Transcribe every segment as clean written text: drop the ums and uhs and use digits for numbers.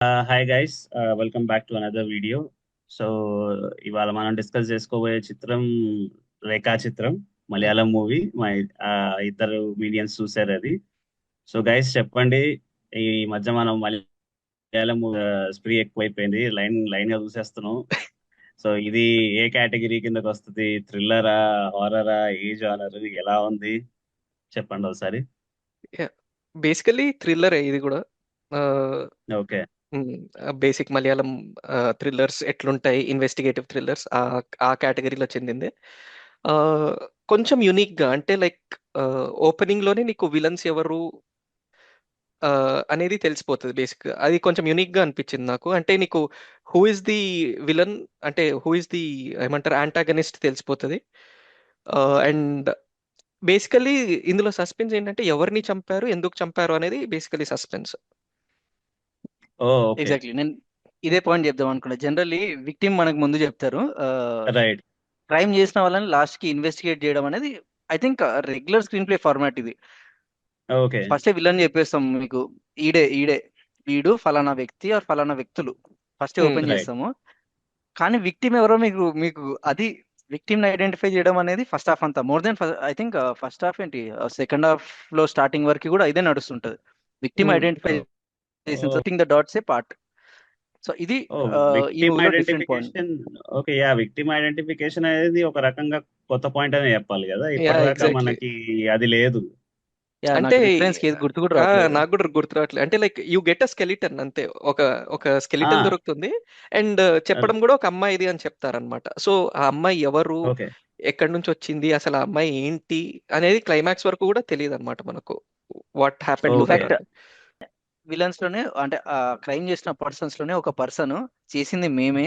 Hi guys, welcome back to another video. So ఇవాళ మనం discuss చేసుకోబోయే చిత్రం రేఖా చిత్రం, మలయాళం మూవీ. మా ఇద్దరు మీడియన్స్ చూసారు అది. సో గైస్ చెప్పండి, ఈ మధ్య మనం మలయాళం స్ప్రీ ఎక్కువైపోయింది, లైన్ లైన్ గా చూసేస్తున్నాం. సో ఇది ఏ కేటగిరీ కిందకి వస్తుంది? థ్రిల్లరా, హారరా, ఏ జానర్, ఎలా ఉంది చెప్పండి ఒకసారి. బేసికలీ థ్రిల్లర్ ఇది కూడా. ఓకే. బేసిక్ మలయాళం థ్రిల్లర్స్ ఎట్లుంటాయి, ఇన్వెస్టిగేటివ్ థ్రిల్లర్స్ ఆ కేటగిరీలో చెందింది. ఆ, కొంచెం యునిక్ గా అంటే లైక్ ఓపెనింగ్ లోనే నీకు విలన్స్ ఎవరు అనేది తెలిసిపోతుంది. బేసిక్ అది కొంచెం యునిక్ గా అనిపించింది నాకు. అంటే నీకు హూ ఇస్ ది విలన్, అంటే హూ ఇస్ ది ఏమంటారు యాంటాగనిస్ట్ తెలిసిపోతుంది. అండ్ బేసికలీ ఇందులో సస్పెన్స్ ఏంటంటే ఎవరిని చంపారు, ఎందుకు చంపారు అనేది బేసికలీ సస్పెన్స్. ఓ, ఓకే. ఎగ్జాక్ట్లీ నేను ఇదే పాయింట్ చెప్దాం అనుకున్నా. జనరల్లీ విక్టిమ్ మనకు ముందు చెప్తారు, రైట్. క్రైమ్ చేసిన వాళ్ళని లాస్ట్ కి ఇన్వెస్టిగేట్ చేయడం అనేది I think regular screen play format ఇది. ఓకే. ఫస్ట్ విలన్ చెప్పేస్తాం మీకు, ఈడే ఈడే వీడు ఫలానా వ్యక్తి ఆర్ ఫలానా వ్యక్తులు ఫస్ట్ ఓపెన్ రైట్. చేస్తాము. కానీ విక్టిమ్ ఎవరో మీకు మీకు అది విక్టిమ్ ని ఐడెంటిఫై చేయడం అనేది ఫస్ట్ హాఫ్ అంతా, more than I think first half ఏంటి, సెకండ్ హాఫ్ లో స్టార్టింగ్ వరకు కూడా ఇదే నడుస్తుంటది. విక్టిమ్ ఐడెంటిఫై చేసిన the dots A part. So ఇది ఓ, ఈ విక్టిమ్ మూవీలో different point. Identification. Okay, yeah, victim identification అనేది ఒక రకంగా కొత్త పాయింట్ అనే చెప్పాలి కదా. యా, ఇప్పటిదాకా ఎగ్జాక్ట్లీ. మనకి అది లేదు. యా, అంటే నాకు రిఫరెన్స్ ఏది గుర్తు కూడా రావట్లేదు. నాకు కూడా గుర్తు రావట్లేదు. అంటే like you get a skeleton అంతే. ఒక ఒక స్కెలిటన్ ఆ, దొరుకుతుంది. అండ్ చెప్పడం కూడా ఒక అమ్మాయిది అని చెప్తారనమాట. సో ఆ అమ్మాయి ఎవరు, ఓకే. ఎక్కడి నుంచి వచ్చింది, అసలు ఆ అమ్మాయి ఏంటి అనేది క్లైమాక్స్ వరకు కూడా తెలియదు అనమాట మనకు. What happen to okay. Her. In fact villains లోనే అంటే ఆ క్రైమ్ చేసిన పర్సన్స్ లోనే ఒక పర్సన్ చేసింది మేమే,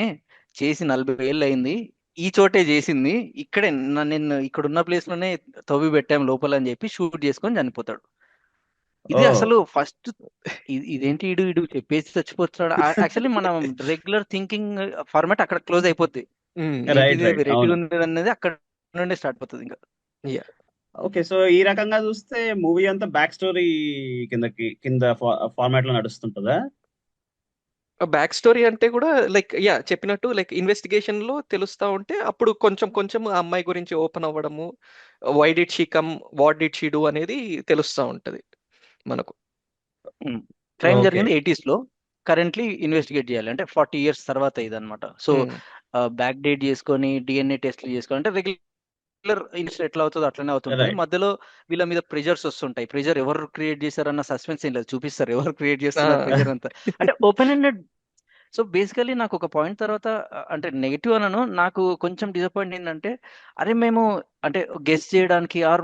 చేసి 40 ఏళ్ళు అయింది, ఈ చోటే చేసింది, ఇక్కడే నేను ఇక్కడ ఉన్న ప్లేస్ లోనే తవ్వి పెట్టాం లోపల అని చెప్పి షూట్ చేసుకొని చనిపోతాడు. ఓ, ఇది అసలు ఫస్ట్ ఇదేంటి ఇడు ఇడు చెప్పేసి చచ్చిపోతున్నాడు. యాక్చువల్లీ మనం రెగ్యులర్ థింకింగ్ ఫార్మాట్ అక్కడ క్లోజ్ అయిపోద్ది. ఏంటి రైట్, ఇది రైట్, వెరైటీగా అవును. ఉంది అనేది అక్కడ నుండే స్టార్ట్ అవుతుంది ఇంకా. యా, ఓకే, సో ఈ రకంగా చూస్తే మూవీ అంతా బ్యాక్ స్టోరీ కింద ఫార్మాట్ లో నడుస్తుంటుందా? బ్యాక్ స్టోరీ అంటే కూడా లైక్ యా చెప్పినట్టు లైక్ ఇన్వెస్టిగేషన్ లో తెలుస్తా ఉంటే అప్పుడు కొంచెం కొంచెం ఆ అమ్మాయి గురించి ఓపెన్ అవ్వడము, why did she come, what did she do అనేది తెలుస్తా ఉంటది మనకు. Crime okay. జరిగింది 80s లో, కరెంట్లీ ఇన్వెస్టిగేట్ చేయాలి అంటే 40 years తర్వాత ఇదన్నమాట. సో ఉమ్, బ్యాక్ డేట్ చేసుకొని డిఎన్ఏ టెస్ట్లు చేసుకొని అంటే రెగ్యులర్ ఇన్వెస్ట్ ఎట్లా అవుతుందో అట్లనే అవుతుంటది. రైట్. మధ్యలో వీళ్ళ మీద ప్రెజర్స్ వస్తుంటాయి. ప్రెజర్ ఎవరు క్రియేట్ చేశారన్న సస్పెన్స్ ఏం లేదు, చూపిస్తారు ఎవరు క్రియేట్ ఆ, చేస్తున్నారు ప్రెజర్ అంతా. అంటే ఓపెన్ ఎండెడ్. సో బేసికలీ నాకు ఒక పాయింట్ తర్వాత అంటే నెగిటివ్ అనను, నాకు కొంచెం డిసప్పాయింట్ ఏంటంటే, అరే మేము అంటే గెస్ చేయడానికి ఆర్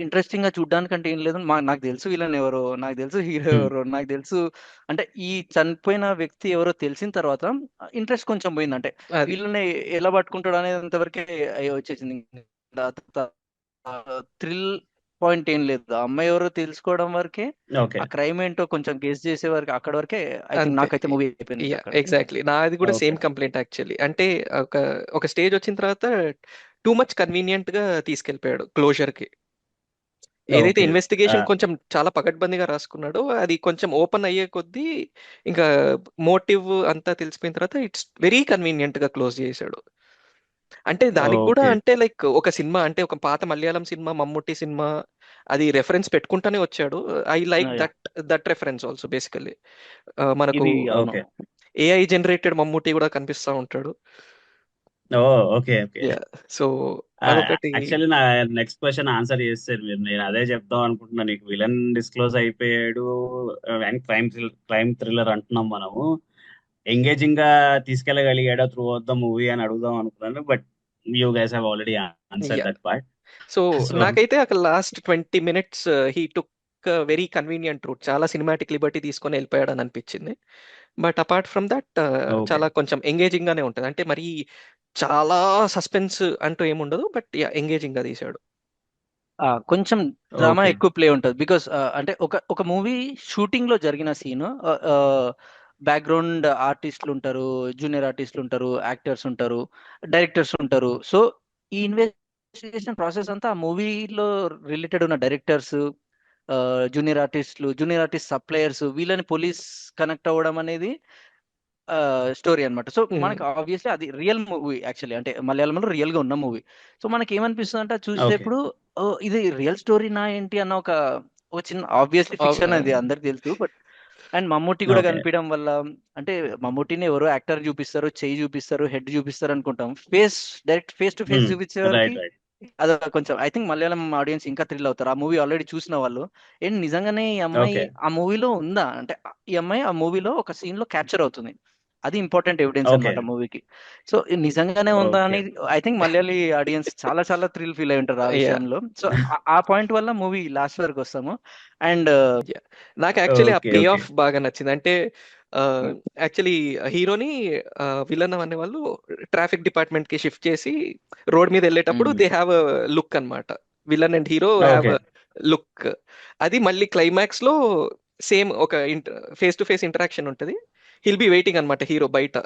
ఇంట్రెస్టింగ్ గా చూడడానికి అంటే ఏం లేదు, నాకు తెలుసు విలన్ ఎవరో, నాకు తెలుసు హీరో హ్మ్. ఎవరో, నాకు తెలుసు. అంటే ఈ చనిపోయిన వ్యక్తి ఎవరో తెలిసిన తర్వాత ఇంట్రెస్ట్ కొంచెం పోయింది. అంటే అది వీళ్ళని ఎలా పట్టుకుంటాడు అనేది వరకే వచ్చేసింది. థ్రిల్ పాయింట్ ఏం లేదు, ఆ అమ్మాయి ఎవరో తెలుసుకోవడం వరకే, ఓకే. ఆ క్రైమ్ ఏంటో కొంచెం గెస్ చేసే వరకు అక్కడ వరకే. ఐ థింక్ అంతే. నాకైతే మూవీ అయిపోయింది ఇంకా అక్కడ. ఎగ్జాక్ట్లీ, నాది కూడా ఓకే. Same complaint actually. అంటే ఒక ఒక స్టేజ్ వచ్చిన తర్వాత టూ మచ్ కన్వీనియంట్ గా తీసుకెళ్ళిపోయాడు క్లోజర్ కి. ఏదైతే ఓకే. ఇన్వెస్టిగేషన్ కొంచెం చాలా పకడ్బందీగా రాసుకున్నాడో అది కొంచెం ఓపెన్ అయ్యే కొద్దీ ఇంకా మోటివ్ అంతా తెలిసిపోయిన తర్వాత ఇట్స్ వెరీ కన్వీనియంట్ గా క్లోజ్ చేశాడు. అంటే దానికి కూడా ఓకే. అంటే లైక్ ఒక సినిమా, అంటే ఒక పాత మలయాళం సినిమా మమ్ముట్టి సినిమా, అది రెఫరెన్స్ పెట్టుకుంటానే వచ్చాడు. I like Yeah. That that reference also basically. మనకు ఇది అవును. ఓకే. ఏఐ జనరేటెడ్ మమ్ముట్టి కూడా కనిపిస్తా ఉంటాడు. Oh, okay. Okay. Yeah. So అదొకటి. యాక్చువల్లీ నా నెక్స్ట్ క్వశ్చన్ ఆన్సర్ చేస్తారు మీరు. నేను అదే చెప్దాం అనుకుంటున్నా. నీకు విలన్ డిస్క్లోజ్ అయిపోయాడు అండ్ క్రైమ్ థ్రిల్లర్ అంటున్నాం మనము. ఎంగేజింగ్ గా తీసుకెళ్ళగలిగాడా త్రూ అవుట్ ద మూవీ అని అడుగుదాం అనుకున్నాను, but you guys have already answer yeah. That part. So so నాకైతే అక్కడ last 20 minutes he took very convenient route, చాలా సినిమాటిక్ లిబర్టీ తీసుకొని వెళ్ళిపోయాడు అని అనిపించింది. But apart from that okay. చాలా కొంచెం ఎంగేజింగ్ గానే ఉంటుంది. అంటే మరి చాలా సస్పెన్స్ అంటూ ఏముండదు, బట్ యా ఎంగేజింగ్ గా తీశాడు. కొంచెం డ్రామా ఓకే. ఎక్కువ ప్లే ఉంటుంది. బికాస్ అంటే ఒక ఒక మూవీ షూటింగ్ లో జరిగిన సీన్, బ్యాక్గ్రౌండ్ ఆర్టిస్టులు ఉంటారు, జూనియర్ ఆర్టిస్టులు ఉంటారు, యాక్టర్స్ ఉంటారు, డైరెక్టర్స్ ఉంటారు. సో ఈ ఇన్వెస్టిగేషన్ ప్రాసెస్ అంతా ఆ మూవీలో రిలేటెడ్ ఉన్న డైరెక్టర్స్, జూనియర్ ఆర్టిస్ట్ సప్లయర్స్ వీళ్ళని పోలీస్ కనెక్ట్ అవ్వడం అనేది స్టోరీ అన్నమాట. సో మనకి ఆబ్వియస్లీ అది రియల్ మూవీ యాక్చువల్లీ, అంటే మలయాళంలో రియల్ గా ఉన్న మూవీ. సో మనకి ఏమనిపిస్తుంది అంటే ఓకే చూసేటప్పుడు ఇది రియల్ స్టోరీనా ఏంటి అన్న ఒక చిన్న, ఆబ్వియస్లీ ఫిక్షన్ అది అందరికి తెలుసు, బట్ అండ్ మమ్మూటి కూడా ఓకే కనిపించడం వల్ల, అంటే మమ్మూటిని ఎవరో యాక్టర్ చూపిస్తారు, చెయ్యి చూపిస్తారు, హెడ్ చూపిస్తారు అనుకుంటాం, డైరెక్ట్ ఫేస్ టు ఫేస్ చూపించే వరకు రైట్ రైట్ అది కొంచెం ఐ థింక్ మలయాళం ఆడియన్స్ ఇంకా థ్రిల్ అవుతారు ఆ మూవీ ఆల్రెడీ చూసిన వాళ్ళు. ఏంటి నిజంగానే ఈ అమ్మాయి ఓకే ఆ మూవీలో ఉందా, అంటే ఈ అమ్మాయి ఆ మూవీలో ఒక సీన్ లో క్యాప్చర్ అవుతుంది. అది ఇంపార్టెంట్ ఎవిడెన్స్ ఓకే అన్నమాట మూవీకి. సో నిజంగానే ఉందా ఓకే అని ఐ థింక్ మలయాళీ ఆడియన్స్ చాలా చాలా థ్రిల్ ఫీల్ అయి ఉంటారు ఆ యా విషయంలో. సో ఆ పాయింట్ వల్ల మూవీ లాస్ట్ వరకు వస్తాము. అండ్ నాకు యాక్చువల్లీ ఆ ఓకే పే ఓకే ఆఫ్ బాగా నచ్చింది. అంటే యాక్చువల్లీ హీరోని విలన్ అనే వాళ్ళు ట్రాఫిక్ డిపార్ట్మెంట్ కి షిఫ్ట్ చేసి రోడ్ మీద వెళ్ళేటప్పుడు దే హ్యావ్ లుక్ అన్నమాట. Villain and hero have okay look. అది మళ్ళీ క్లైమాక్స్ లో సేమ్ ఒక ఫేస్ టు ఫేస్ ఇంటరాక్షన్ ఉంటది. హిల్ బి వెయిటింగ్ అనమాట హీరో బయట,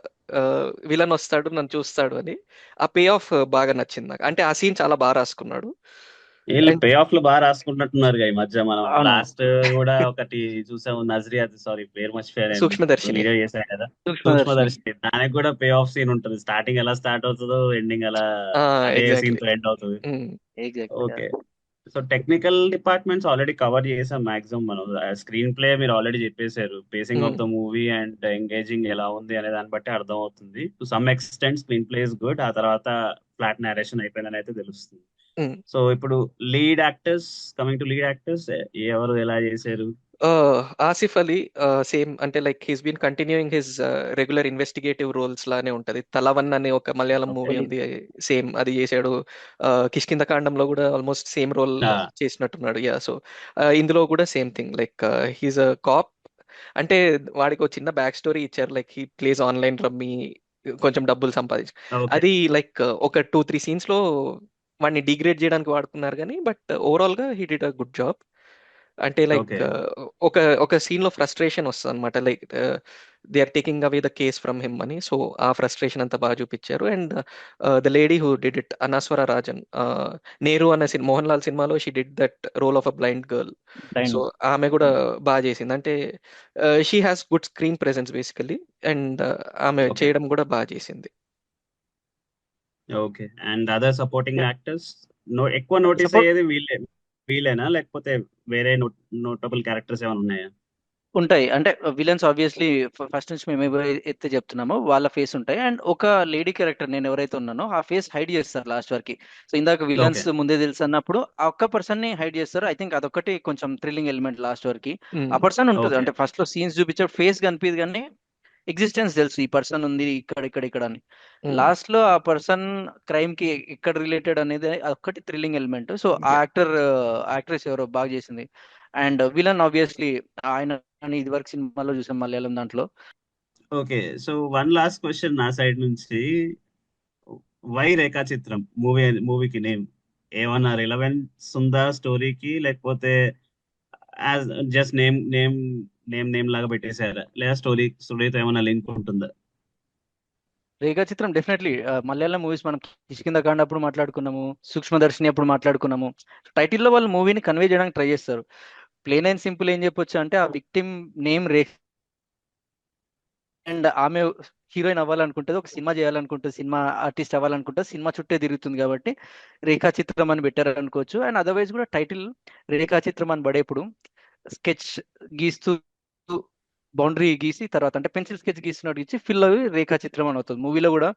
విలన్ వస్తాడు నన్ను చూస్తాడు అని. ఆ పే ఆఫ్ బాగా నచ్చింది నాకు. అంటే ఆ సీన్ చాలా బాగా రాసుకున్నాడు. వీళ్ళు అండ్ పే ఆఫ్ లు బాగా రాసుకుంటున్నారు ఈ మధ్య. మనం అవును, లాస్ట్ కూడా ఒకటి చూసాము, నజరియాత్, సారీ పేరు మర్చిపోయాను, సూక్ష్మదర్శిని. వీడియో చేశాను కదా, సూక్ష్మదర్శిని. సూక్ష్మదర్శి. దానికి కూడా పే ఆఫ్ సీన్ ఉంటుంది. స్టార్టింగ్ ఎలా స్టార్ట్ అవుతుందో ఎండింగ్ అలా అదే సీన్ ఎగ్జాక్ట్లీ. తో ఎండ్ అవుతుంది. Exactly. Okay. So technical departments already cover చేసాం మాక్సిమం మనం. స్క్రీన్ ప్లే మీరు ఆల్రెడీ చెప్పేశారు. Facing of the movie and engaging ఎలా ఉంది అనే దాన్ని బట్టి అర్థం అవుతుంది. To some extent screen play is good. ఆ తర్వాత ఫ్లాట్ నేరేషన్ అయిపోయిందని అయితే తెలుస్తుంది. సో ఇప్పుడు కమింగ్ టు లీడ్ యాక్టర్స్, ఎవరు ఎలా చేశారు? ఆసిఫ్ అలీ సేమ్, అంటే like he's been continuing his regular investigative roles లానే ఉంటది. తలవన్ అనే ఒక మలయాళం ఓకే మూవీ ఉంది, సేమ్ అది చేశాడు. కిష్కింద కాండంలో కూడా ఆల్మోస్ట్ సేమ్ రోల్ చేసినట్టున్నాడు. యా, సో ఇందులో కూడా same thing, like he's a cop. అంటే వాడికి ఒక చిన్న బ్యాక్ స్టోరీ ఇచ్చారు, like he plays online rummy, కొంచెం డబ్బులు సంపాదించు. ఓకే అది లైక్ ఒక 2-3 సీన్స్ లో వాడిని డిగ్రేడ్ చేయడానికి వాడుకున్నారు కానీ, బట్ ఓవరాల్ గా he did a good job. అంటే లైక్ ఓకే ఒక ఒక సీన్ లో ఫ్రస్ట్రేషన్ వస్తుంది అనమాట, like they are taking away the case from him అని. సో ఆ ఫ్రస్ట్రేషన్ అంతా బాగా చూపించారు. And the lady who did it, Anaswara Rajan, Neru అనే మోహన్ లాల్ సినిమాలో she did that role of a blind girl. So ఆమె కూడా బాగా చేసింది. అంటే she has good screen presence basically, and ఆమె ఓకే చేయడం కూడా బాగా చేసింది. Okay and other supporting actors ఎక్కువ నోటీస్ సపోర్ట్ అయ్యేది వీళ్ళేనా, లేకపోతే వేరే నోటబుల్ క్యారెక్టర్స్ ఏమైనా ఉన్నాయా? ఉంటాయి, అంటే విలన్స్ ఆబ్వియస్లీ ఫస్ట్ నుంచి మేము ఎవరైతే చెప్తున్నామో వాళ్ళ ఫేస్ ఉంటాయి. అండ్ ఒక లేడీ క్యారెక్టర్ నేను ఎవరైతే ఉన్నానో ఆ ఫేస్ హైడ్ చేస్తారు లాస్ట్ వరకు. సో ఇందాక ఓకే విలన్స్ ముందే తెలుసు అన్నప్పుడు ఆ ఒక్క పర్సన్ ని హైడ్ చేస్తారు. ఐ థింక్ అదొకటి కొంచెం థ్రిల్లింగ్ ఎలిమెంట్ లాస్ట్ వరకు. ఆ పర్సన్ ఉంటుంది, ఓకే అంటే ఫస్ట్ లో సీన్స్ చూపించాడు, ఫేస్ కనిపించదు కానీ ఎగ్జిస్టెన్స్ తెలుసు, ఈ పర్సన్ ఉంది ఇక్కడ ఇక్కడ ఇక్కడ అని. లాస్ట్ లో ఆ పర్సన్ క్రైమ్ కి ఎక్కడ రిలేటెడ్ అనేది అదొకటి థ్రిల్లింగ్ ఎలిమెంట్. సో ఆ యాక్ట్రెస్ ఎవరో బాగా చేసింది. అండ్ విలన్ ఆబ్వియస్లీ ఆయన ఇది వరకు సినిమాలో చూసాం మలయాళం దాంట్లో. Okay. So one last question నా సైడ్ నుంచి. వై రేఖా చిత్రం మూవీకి నేమ్ ఏమన్నా రిలవెన్స్ ఉందా స్టోరీకి, లేకపోతే యాజ్ జస్ట్ నేమ్ లాగా పెట్టేశారా, లేదా స్టోరీతో ఏమైనా లింక్ ఉంటుందా? రేఖా చిత్రం డెఫినెట్లీ మలయాళం మూవీస్ మనం కిష్కింద కాండ అప్పుడు మాట్లాడుకున్నాము, సూక్ష్మదర్శిని అప్పుడు మాట్లాడుకున్నాము. టైటిల్లో వాళ్ళు మూవీని కన్వే చేయడానికి ట్రై చేస్తారు. ప్లేన్ అండ్ సింపుల్ ఏం చెప్పొచ్చు అంటే ఆ విక్టిమ్ నేమ్ రేఖ, అండ్ ఆమె హీరోయిన్ అవ్వాలనుకుంటుంది, ఒక సినిమా చేయాలనుకుంటుంది, సినిమా ఆర్టిస్ట్ అవ్వాలనుకుంటుంది, సినిమా చుట్టే తిరుగుతుంది కాబట్టి రేఖా చిత్రం అని పెట్టారు అనుకోవచ్చు. అండ్ అదర్వైజ్ కూడా టైటిల్ రేఖా చిత్రం అని పడేప్పుడు స్కెచ్ గీస్తూ బౌండరీ గీసి తర్వాత అంటే పెన్సిల్ స్కెచ్ గీస్తున్నట్టు గీసి ఫిల్ అవి రేఖా చిత్రం అని అవుతుంది. మూవీలో కూడా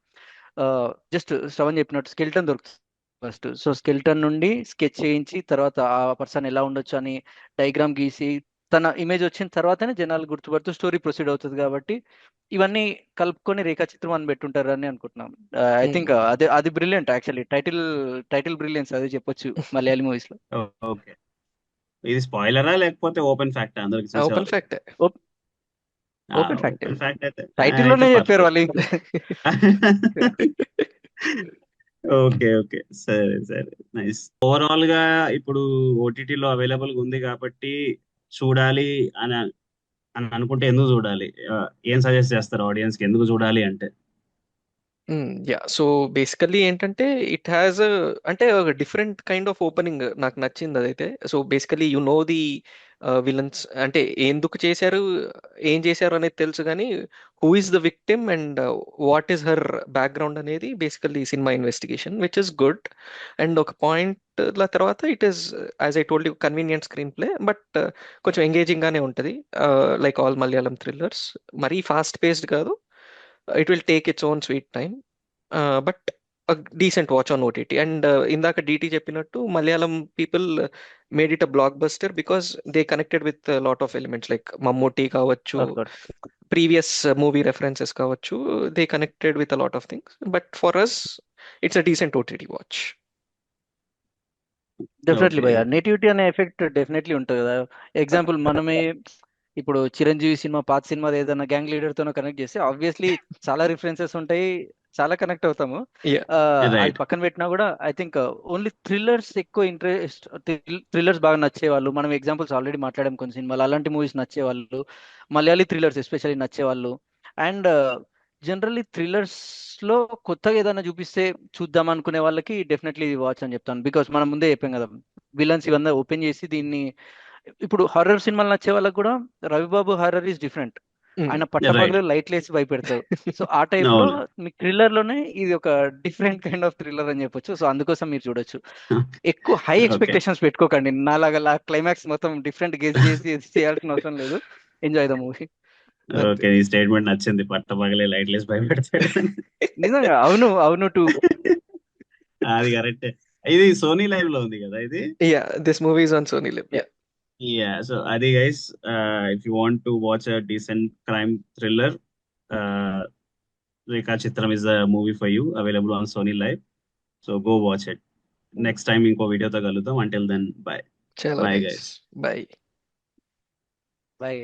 జస్ట్ శ్రవణ్ చెప్పినట్టు స్కెల్టన్ దొరుకుతుంది ఫస్ట్. సో స్కెల్టన్ నుండి స్కెచ్ చేయించి తర్వాత ఆ పర్సన్ ఎలా ఉండొచ్చు అని డయాగ్రామ్ గీసి తన ఇమేజ్ వచ్చిన తర్వాతనే జనాలు గుర్తుపడుతూ స్టోరీ ప్రొసీడ్ అవుతుంది. కాబట్టి ఇవన్నీ కలుపుకొని రేఖా చిత్రం అని పెట్టుంటారు అని అనుకుంటున్నాం. ఐ థింక్ అది బ్రిలియంట్ యాక్చువల్లీ, టైటిల్ బ్రిలియన్స్ అదే చెప్పొచ్చు మలయాళీ మూవీస్ లో. ఓకే. ఇది స్పాయిలరా లేకపోతే ఓపెన్ ఫ్యాక్ట్ అందరికి చూసే ఓపెన్ వాళ్ళకి? Fact. Open fact. Open fact అయితే టైటిల్ అయితే లోనే చెప్పారు పర్లేదు. వాళ్ళు. ఓకే ఓకే, సరే సరే, నైస్. ఓవరాల్ గా ఇప్పుడు ఓటీటీలో అవైలబుల్ ఉంది కాబట్టి చూడాలి అని అని అనుకుంటే ఎందుకు చూడాలి? ఏం సజెస్ట్ చేస్తారు ఆడియన్స్ కి ఎందుకు చూడాలి అంటే? యా సో బేసికల్లీ ఏంటంటే ఇట్ హ్యాస్ అంటే ఒక డిఫరెంట్ కైండ్ ఆఫ్ ఓపెనింగ్ నాకు నచ్చింది అదైతే. So basically you know the villains అంటే ఎందుకు చేశారు, ఏం చేశారు అనేది తెలుసు, కానీ who is the victim and what is her background అనేది బేసికల్లీ సినిమా investigation which is good. And ఒక పాయింట్ తర్వాత it is as I told you convenient screen play, but కొంచెం ఎంగేజింగ్ గానే ఉంటుంది, లైక్ ఆల్ మలయాళం థ్రిల్లర్స్. మరీ ఫాస్ట్ పేస్డ్ కాదు, it will take its own sweet time, but decent watch on OTT. And ఇందాక DT చెప్పినట్టు Malayalam people made it a block buster because they connected with lot of elements like Mammootty కావచ్చు, of course, previous movie references కావచ్చు, they connected with a lot of things. But for us it's a decent OTT watch. Definitely okay. భయ్య. Nativity అనే effect definitely ఉంటుంది కదా. Example మనమే ఇప్పుడు Chiranjeevi cinema, పాత cinema ఏదైనా గ్యాంగ్ లీడర్ తోనో కనెక్ట్ చేస్తే ఆబ్వియస్లీ చాలా రిఫరెన్సెస్ ఉంటాయి, చాలా కనెక్ట్ అవుతాము. యా అది రైట్. పక్కన పెట్టినా కూడా ఐ థింక్ ఓన్లీ థ్రిల్లర్స్ ఎక్కువ ఇంట్రెస్ట్, థ్రిల్లర్స్ బాగా నచ్చేవాళ్ళు, మనం ఎగ్జాంపుల్స్ ఆల్రెడీ మాట్లాడాం కొన్ని సినిమాలు, అలాంటి మూవీస్ నచ్చేవాళ్ళు, మలయాళీ థ్రిల్లర్స్ ఎస్పెషల్లీ నచ్చేవాళ్ళు. అండ్ జనరల్లీ థ్రిల్లర్స్ లో కొత్తగా ఏదైనా చూపిస్తే చూద్దాం అనుకునే వాళ్ళకి డెఫినెట్లీ వాచ్ అని చెప్తాను. బికాస్ మనం ముందే చెప్పాం కదా, విలన్స్ ఇవన్నీ ఓపెన్ చేసి దీన్ని, ఇప్పుడు హారర్ సినిమాలు నచ్చే వాళ్ళకి కూడా రవిబాబు హారర్ ఈస్ డిఫరెంట్. ఆయన రైట్. పట్టపగలు లైట్లు వేసి భయపెడతారు. సో ఆ టైప్ లో అవును. మీకు థ్రిల్లర్ లోనే ఇది ఒక డిఫరెంట్ కైండ్ ఆఫ్ థ్రిల్లర్ అని చెప్పొచ్చు. సో అందుకోసం మీరు చూడొచ్చు. ఎక్కువ హై ఓకే. ఎక్స్పెక్టేషన్స్ పెట్టుకోకండి, నాలాగా క్లైమాక్స్ మొత్తం డిఫరెంట్ గెస్ చేసి చేయాల్సిన అవసరం లేదు. Enjoy the movie. అంతే. ఓకే. ఈ స్టేట్మెంట్ నచ్చింది, పట్టపగలే లైట్లేసి భయపెడతాడు అని. నిజంగా అవును, అవును టు అది కరెక్టే. ఇది సోనీ లైవ్ లో ఉంది కదా ఇది. Yeah this movie is on Sony LIV. Yeah Yeah, so Adi guys, if you want to watch a decent crime thriller, uh, Rekha Chitram is a movie for you, available on Sony Live. So go watch it. Next time ఇంకో వీడియోతో కలుద్దాం. Until then, bye. చలో Bye guys, guys. By. By.